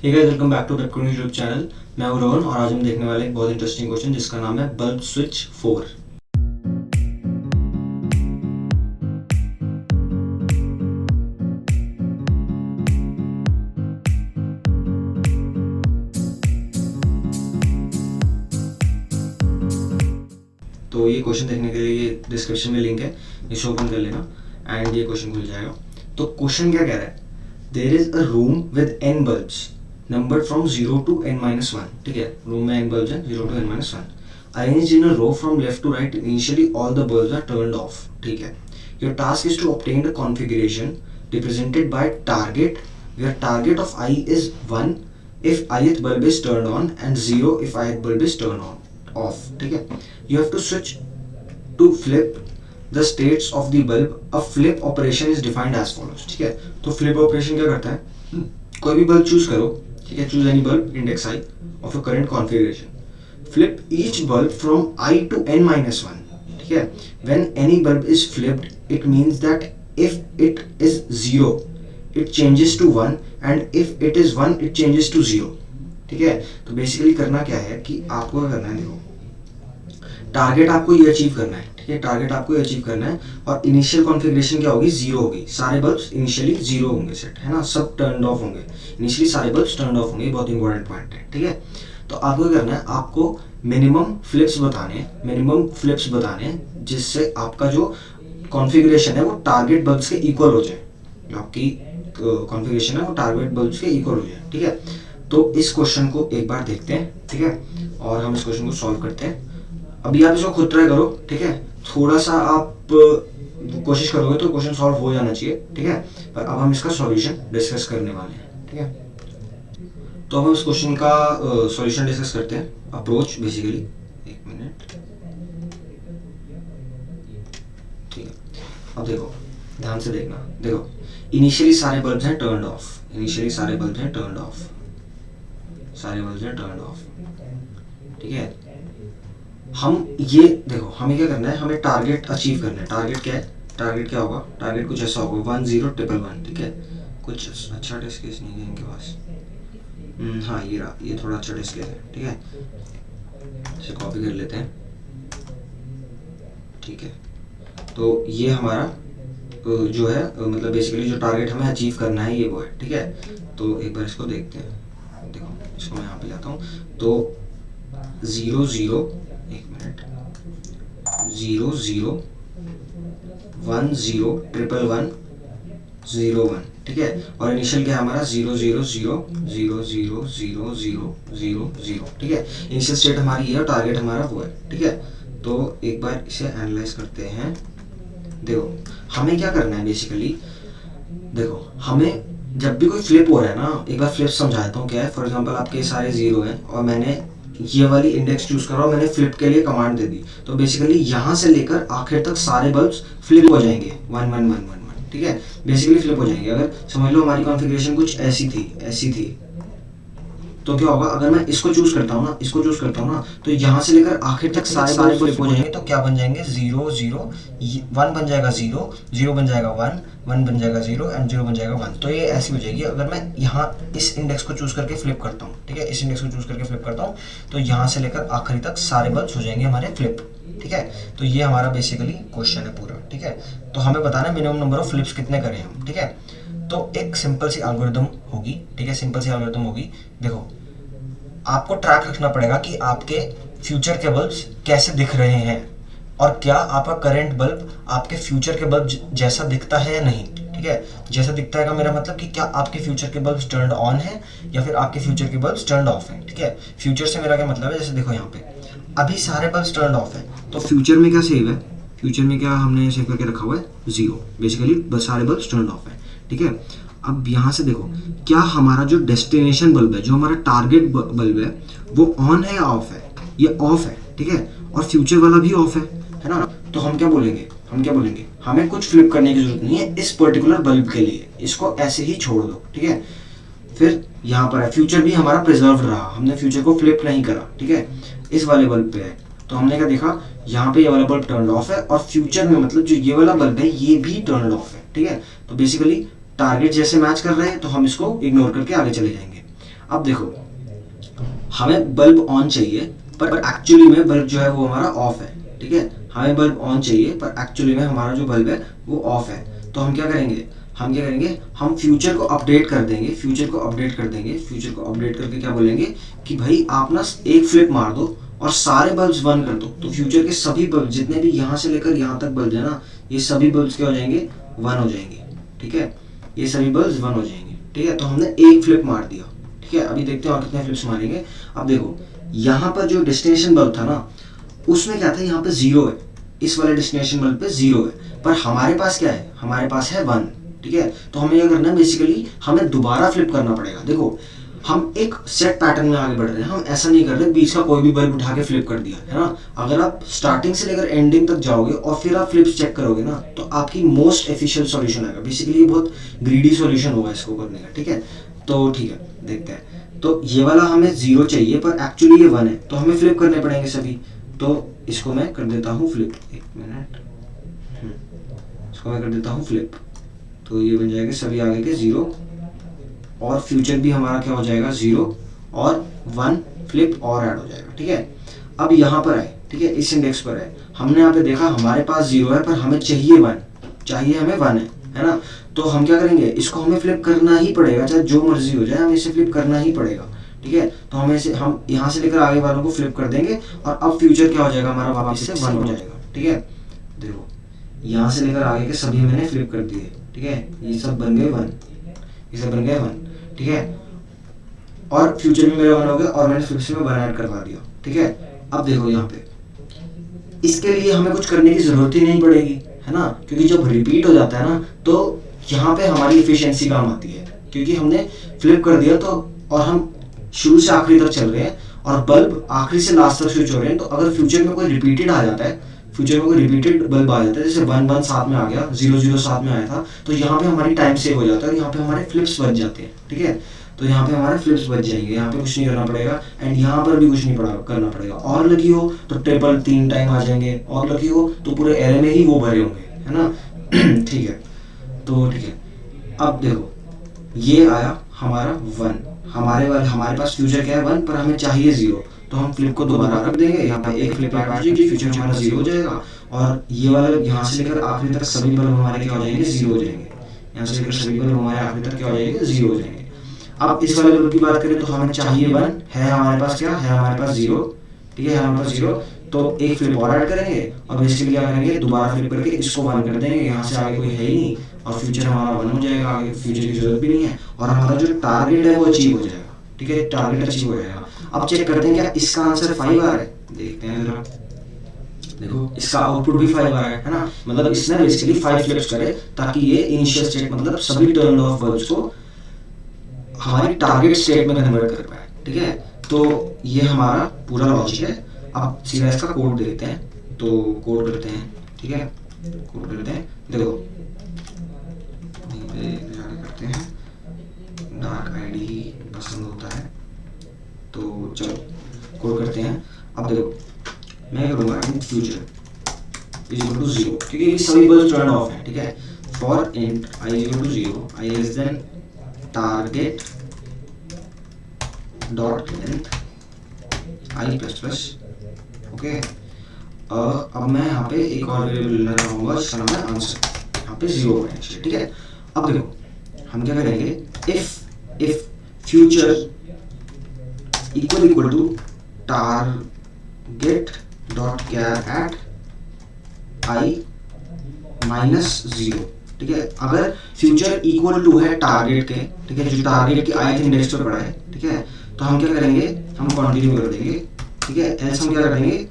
Hey guys, welcome back to Pepcorn YouTube channel. मैं हूं रोहन और आज हम देखने वाले एक बहुत इंटरेस्टिंग क्वेश्चन जिसका नाम है बल्ब स्विच 4। तो ये क्वेश्चन देखने के लिए डिस्क्रिप्शन में लिंक है, इसे ओपन कर लेना एंड ये क्वेश्चन खुल जाएगा। तो क्वेश्चन क्या कह रहा है, there is a room with n bulbs numbered from 0 to n-1। ठीक है, रूम में n बल्ब्स हैं 0 to n-1, arranged in a row from left to right. Initially all the bulbs are turned off. ठीक है, your task is to obtain the configuration represented by target where target of i is 1 if ith bulb is turned on and 0 if ith bulb is turned on off। ठीक है, you have to switch to flip the states of the bulb। a flip operation is defined as follows। ठीक है, तो flip operation क्या करता है, कोई भी बल्ब चूज करो। ठीक है, choose any bulb index i of your current configuration, flip each bulb from I to n-1। ठीक है, when any bulb is flipped it means that if it is 0 it changes to 1 and if it is 1 it changes to 0। ठीक है, तो basically करना क्या है कि आपको क्या करना है, देखो टारगेट आपको ये अचीव करना है। ठीक है, टारगेट आपको ये अचीव करना है और इनिशियल कॉन्फ़िगरेशन क्या होगी, 0 होगी। सारे बल्ब्स इनिशियली 0 होंगे सेट, है ना, सब टर्न ऑफ होंगे। इनिशियली सारे बल्ब्स टर्न ऑफ होंगे, बहुत इंपॉर्टेंट पॉइंट है। ठीक है, तो आपको क्या करना है, आपको मिनिमम फ्लिप्स बताने जिससे आपका जो कॉन्फ़िगरेशन है वो टारगेट बल्ब्स के इक्वल हो जाए। जो आपकी कॉन्फ़िगरेशन है वो टारगेट बल्ब्स के इक्वल हो जाए। ठीक है, तो इस क्वेश्चन को एक बार देखते हैं। ठीक है, और हम इस क्वेश्चन को सॉल्व करते हैं। अभी आप इसको खुद ट्राई करो। ठीक है, थोड़ा सा आप कोशिश करोगे तो क्वेश्चन सॉल्व हो जाना चाहिए। ठीक है, पर अब हम इसका सॉल्यूशन डिस्कस करने वाले हैं। ठीक है, तो हम इस क्वेश्चन का सॉल्यूशन डिस्कस करते हैं। अप्रोच बेसिकली, एक मिनट। ठीक है, अब देखो ध्यान से देखना। देखो इनिशियली सारे बल्ब्स हैं टर्न्ड ऑफ। ठीक है, हम ये देखो हमें क्या करना है, हमें टारगेट अचीव करना है। टारगेट क्या है, टारगेट क्या होगा, टारगेट कुछ ऐसा होगा 1 0 1 1 1। ठीक है, कुछ अच्छा टेस्ट केस नहीं है इनके पास। हाँ ये रहा, ये थोड़ा अच्छा टेस्ट केस है। ठीक है, इसे कॉपी कर लेते हैं। ठीक है, तो ये हमारा जो है मतलब बेसिकली जो टारगेट हमें अचीव करना है ये वो है। ठीक है, तो एक बार इसको देखते हैं। देखो इसको मैं यहाँ पे लाता हूँ। तो 0 0 एक मिनट 0 0 1 0 1 1 0 1। ठीक है, और इनिशियल क्या है हमारा 0 0 0 0 0 0 0 0 0। ठीक है, इनिशियल स्टेट हमारी ये है और टारगेट हमारा वो है। ठीक है, तो एक बार इसे एनालाइज करते हैं। देखो हमें क्या करना है बेसिकली, देखो हमें जब भी कोई फ्लिप हो रहा है ना, एक बार फ्लिप समझाता हूँ क्या है। फॉर एग्जांपल आपके सारे 0 हैं और मैंने ये वाली इंडेक्स चूज करा और मैंने फ्लिप के लिए कमांड दे दी, तो बेसिकली यहाँ से लेकर आखिर तक सारे बल्ब्स फ्लिप हो जाएंगे 1 1 1 1 1। ठीक है, बेसिकली फ्लिप हो जाएंगे। अगर समझ लो हमारी कॉन्फ़िगरेशन कुछ ऐसी थी तो क्या होगा, अगर मैं इसको चूज करता हूँ ना, तो यहाँ से लेकर आखिर तक सारे फ्लिप हो जाएंगे। तो क्या बन जाएंगे, 0 0 1 बन जाएगा, 0 0 बन जाएगा, 1 बन जाएगा, 0 एंड 0 बन जाएगा 1। तो ये ऐसी हो जाएगी। अगर मैं यहाँ इस इंडेक्स को चूज करके फ्लिप करता हूँ, ठीक है, इस इंडेक्स को चूज करके फ्लिप करता हूँ, तो यहाँ से लेकर आखिरी तक सारे बल्ब्स हो जाएंगे हमारे फ्लिप। ठीक है, तो ये हमारा बेसिकली क्वेश्चन है पूरा। ठीक है, तो हमें बताना है मिनिमम नंबर ऑफ फ्लिप्स कितने करें हम। ठीक है, तो एक सिंपल सी एल्गोरिथम होगी। ठीक है, सिंपल सी एल्गोरिथम होगी। देखो आपको ट्रैक रखना पड़ेगा कि आपके फ्यूचर के बल्ब्स कैसे दिख रहे हैं और क्या आपका करंट बल्ब आपके फ्यूचर के बल्ब जैसा दिखता है या नहीं। ठीक है, जैसा दिखता है का मेरा मतलब कि क्या आपके फ्यूचर के बल्ब्स टर्न्ड ऑन है या फिर आपके फ्यूचर के बल्ब्स टर्न्ड ऑफ हैं। ठीक है, फ्यूचर से मेरा क्या मतलब है, जैसे देखो यहाँ पे अभी सारे बल्ब्स टर्न्ड ऑफ है, तो फ्यूचर में क्या सेव है, फ्यूचर में क्या हमने सेव करके रखा हुआ है 0। बेसिकली सारे बल्ब्स टर्न्ड ऑफ है। ठीक है, अब यहाँ से देखो क्या हमारा जो डेस्टिनेशन बल्ब है, जो हमारा टारगेट बल्ब है, वो ऑन है या ऑफ है, ये ऑफ है। ठीक है, और फ्यूचर वाला भी ऑफ है ना। तो हम क्या बोलेंगे, हमें कुछ फ्लिप करने की जरूरत नहीं है इस पर्टिकुलर बल्ब के लिए, इसको ऐसे ही छोड़ दो। ठीक है, फिर यहाँ पर है फ्यूचर भी हमारा प्रिजर्व रहा, हमने फ्यूचर को फ्लिप नहीं करा। ठीक है, इस वाले बल्ब पे है, तो हमने क्या देखा, यहाँ पे ये वाला बल्ब टर्न ऑफ है और फ्यूचर में मतलब जो ये वाला बल्ब है ये भी टर्न ऑफ है। ठीक है, तो बेसिकली टारगेट जैसे मैच कर रहे हैं तो हम इसको इग्नोर करके आगे चले जाएंगे। अब देखो हमें बल्ब ऑन चाहिए पर एक्चुअली में बल्ब जो है वो हमारा ऑफ है, ठीक है। हमें बल्ब ऑन चाहिए पर एक्चुअली में हमारा जो बल्ब है वो ऑफ है। तो हम क्या करेंगे, हम फ्यूचर को अपडेट कर देंगे, फ्यूचर को अपडेट करके क्या बोलेंगे कि भाई आप ना एक फ्लिप मार दो और सारे बल्ब्स बंद कर दो। तो फ्यूचर के सभी बल्ब जितने भी यहाँ से लेकर यहाँ तक बल्ब है ना, ये सभी बल्ब्स क्या हो जाएंगे, वन हो जाएंगे, ठीक है। ये सभी बल्ब्स वन हो जाएंगे, ठीक है। तो हमने एक फ्लिप मार दिया, ठीक है। अभी देखते हैं और कितने फ्लिप्स मारेंगे। अब देखो यहाँ पर जो डेस्टिनेशन बल्ब था ना उसमें क्या था, यहाँ पे जीरो है, इस वाले डेस्टिनेशन बल्ब पे जीरो है, पर हमारे पास क्या है, हमारे पास है वन, ठीक है। तो हमें क्या करना है, बेसिकली हमें दोबारा फ्लिप करना पड़ेगा। देखो हम एक सेट पैटर्न में आगे बढ़ रहे हैं, हम ऐसा नहीं कर रहे बीच का कोई भी बल्ब उठा के फ्लिप कर दिया, है ना। अगर आप स्टार्टिंग से लेकर एंडिंग तक जाओगे और फिर आप फ्लिप्स चेक करोगे ना तो आपकी मोस्ट एफिशिएंट सॉल्यूशन आएगा। बेसिकली ये बहुत ग्रीडी सॉल्यूशन होगा इसको करने का, ठीक है। तो ठीक है, देखते हैं। तो ये वाला हमें जीरो चाहिए पर एक्चुअली ये वन है, तो हमें फ्लिप करने पड़ेंगे सभी। तो इसको मैं कर देता हूँ फ्लिप, एक मिनट, इसको मैं कर देता हूँ फ्लिप। तो ये बन जाएगा सभी आगे के जीरो और फ्यूचर भी हमारा क्या हो जाएगा, जीरो और वन फ्लिप और ऐड हो जाएगा, ठीक है। अब यहाँ पर आए, ठीक है, इस इंडेक्स पर है, हमने यहाँ पे देखा हमारे पास जीरो है पर हमें चाहिए वन, हमें वन है ना। तो हम क्या करेंगे, इसको हमें फ्लिप करना ही पड़ेगा, चाहे जो मर्जी हो जाए हमें इसे फ्लिप करना ही पड़ेगा, ठीक है। तो हम यहाँ से लेकर आगे वालों को फ्लिप कर देंगे और अब फ्यूचर क्या हो जाएगा हमारा, वापस से वन हो जाएगा, ठीक है। देखो यहाँ से लेकर आगे के सभी मैंने फ्लिप कर दिए, ठीक है। ये सब बन गए वन, ये सब बन गए वन, ठीक है। और फ्यूचर में मेरा वन हो गया और मैंने फ्लिप्स में वन ऐड करवा दिया, ठीक है। अब देखो यहाँ पे इसके लिए हमें कुछ करने की जरूरत ही नहीं पड़ेगी, है ना, क्योंकि जब रिपीट हो जाता है ना तो यहाँ पे हमारी इफिशियंसी काम आती है, क्योंकि हमने फ्लिप कर दिया तो और हम शुरू से आखिरी तक चल रहे हैं और बल्ब आखिरी से लास्ट तक स्विच हो रहे हैं। तो अगर फ्यूचर में कोई रिपीटेड आ जाता है, फ्यूचर में कोई रिपीटेड बल्ब आ जाता है, जैसे वन वन साथ में आ गया, जीरो जीरो साथ में आया था, तो यहाँ पे हमारी टाइम सेव हो जाता है और यहाँ पे हमारे फ्लिप्स बच जाते हैं, ठीक है। तो यहाँ पे हमारे फ्लिप्स बच जाएंगे, यहाँ पे कुछ नहीं करना पड़ेगा एंड यहाँ पर भी कुछ नहीं करना पड़ेगा। और लगी हो तो ट्रिपल 3 टाइम आ जाएंगे, और लगी हो तो पूरे एरे में ही वो भरे होंगे, है ना। ठीक है, तो ठीक है। अब देखो ये आया हमारा वन, हमारे पास फ्यूचर क्या है वन पर हमें चाहिए जीरो, तो हम फ्लिप को दोबारा रख देंगे, यहाँ पे एक फ्लिप ऐड हो जाएगी, फ्यूचर हमारा जीरो हो जाएगा और ये वाला यहाँ से लेकर आखिरी तक सभी बल्ब हमारे क्या हो जाएंगे, जीरो हो जाएंगे। यहाँ से लेकर सभी बल्ब हमारे आखिरी तक क्या हो जाएंगे, जीरो हो जाएंगे। अब इस वाले बल्ब की बात करें तो हमें चाहिए वन, है हमारे पास क्या है, हमारे पास जीरो, ठीक है, हमारे पास जीरो। तो एक फ्लिप और ऐड करेंगे और बेसिकली क्या करेंगे, दोबारा फ्लिप करके इसको वन कर देंगे, यहाँ से आगे कोई है ही नहीं और फ्यूचर हमारा वन हो जाएगा, आगे फ्यूचर की जरूरत भी नहीं है और हमारा जो टारगेट है वो अचीव हो जाएगा, ठीक है, टारगेट अचीव हो जाएगा। अब चेक करते हैं क्या इसका आंसर 5 आ रहा है, देखते हैं जरा। देखो इसका आउटपुट भी 5 आ रहा है ना, मतलब इसने बेसिकली 5 फ्लिप्स करे ताकि ये इनिशियल स्टेट मतलब सभी टर्न ऑफ बल्ब्स को हमारी टारगेट स्टेट में कन्वर्ट कर पाए, ठीक है। तो ये हमारा पूरा लॉजिक है। अब सीधा इसका कोड देखते हैं, तो कोड करते हैं, ठीक है, कोड करते हैं। देखो करते हैं, डार्क आईडी पसंद होता है तो चलो कोड करते हैं। अब देखो मैं करूँगा फ्यूचर इज इक्वल टू 0, क्योंकि ये सभी बल्ब टर्न ऑफ है, ठीक है। For int i is equal to 0, i less than target dot length i plus plus, okay. अब मैं यहाँ पे एक और वेरिएबल लेना चाहूँगा जिसका नाम है आंसर, यहाँ पे 0 है, ठीक है। अब देखो हम क्या करेंगे, if future equal to target dot char at i minus 0, ठीक है। अगर फ्यूचर इक्वल टू है टारगेट के, ठीक है, जो टारगेट की आई इंडेक्स पर पड़ा है, ठीक है, तो हम क्या करेंगे, हम कंटिन्यू कर देंगे, ठीक है। एल्स हम क्या करेंगे,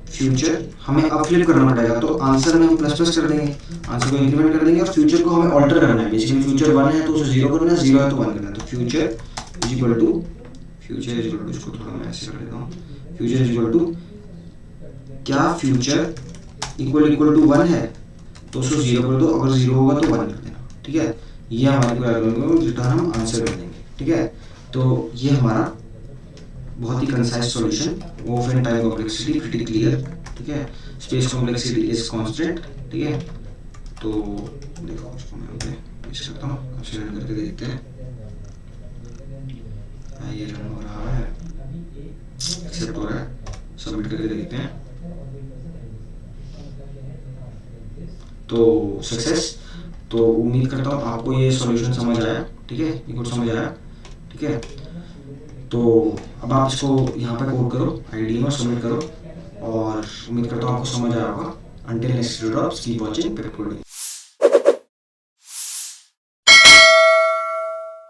फ्यूचर हमें अब फ्लिप करना पड़ेगा, तो आंसर में हम प्लस प्लस कर देंगे, आंसर को इंक्रीमेंट कर देंगे और फ्यूचर को हमें ऑल्टर करना है। बेसिकली फ्यूचर 1 है तो उसे 0 करना है, 0 है तो 1 करना है। तो फ्यूचर इज इक्वल टू इसको थोड़ा मैं ऐसे कर देता हूँ, फ्यूचर इज इक्वल टू, क्या फ्यूचर इक्वल टू 1 है तो उसको 0 कर दो, अगर 0 होगा तो 1 कर देना, ठीक है। ये हमारे रिटर्न हम आंसर कर देंगे, ठीक है। तो ये हमारा बहुत ही concise solution, of n time complexity pretty clear, ठीक है, स्पेस कॉम्प्लेक्सिटी इज कांस्टेंट, ठीक है। तो देखो इसको मैं यहाँ पे पेस्ट करता हूँ, कंसीडर करके देखते हैं। तो सक्सेस। तो उम्मीद करता हूँ आपको ये सॉल्यूशन समझ आया, ठीक है, ये कोड समझ आया, ठीक है। तो अब आप इसको यहाँ पे कोड करो आईडी में और सबमिट करो, और उम्मीद करता हूँ आपको समझ आया होगा। Until next video keep watching paper coding.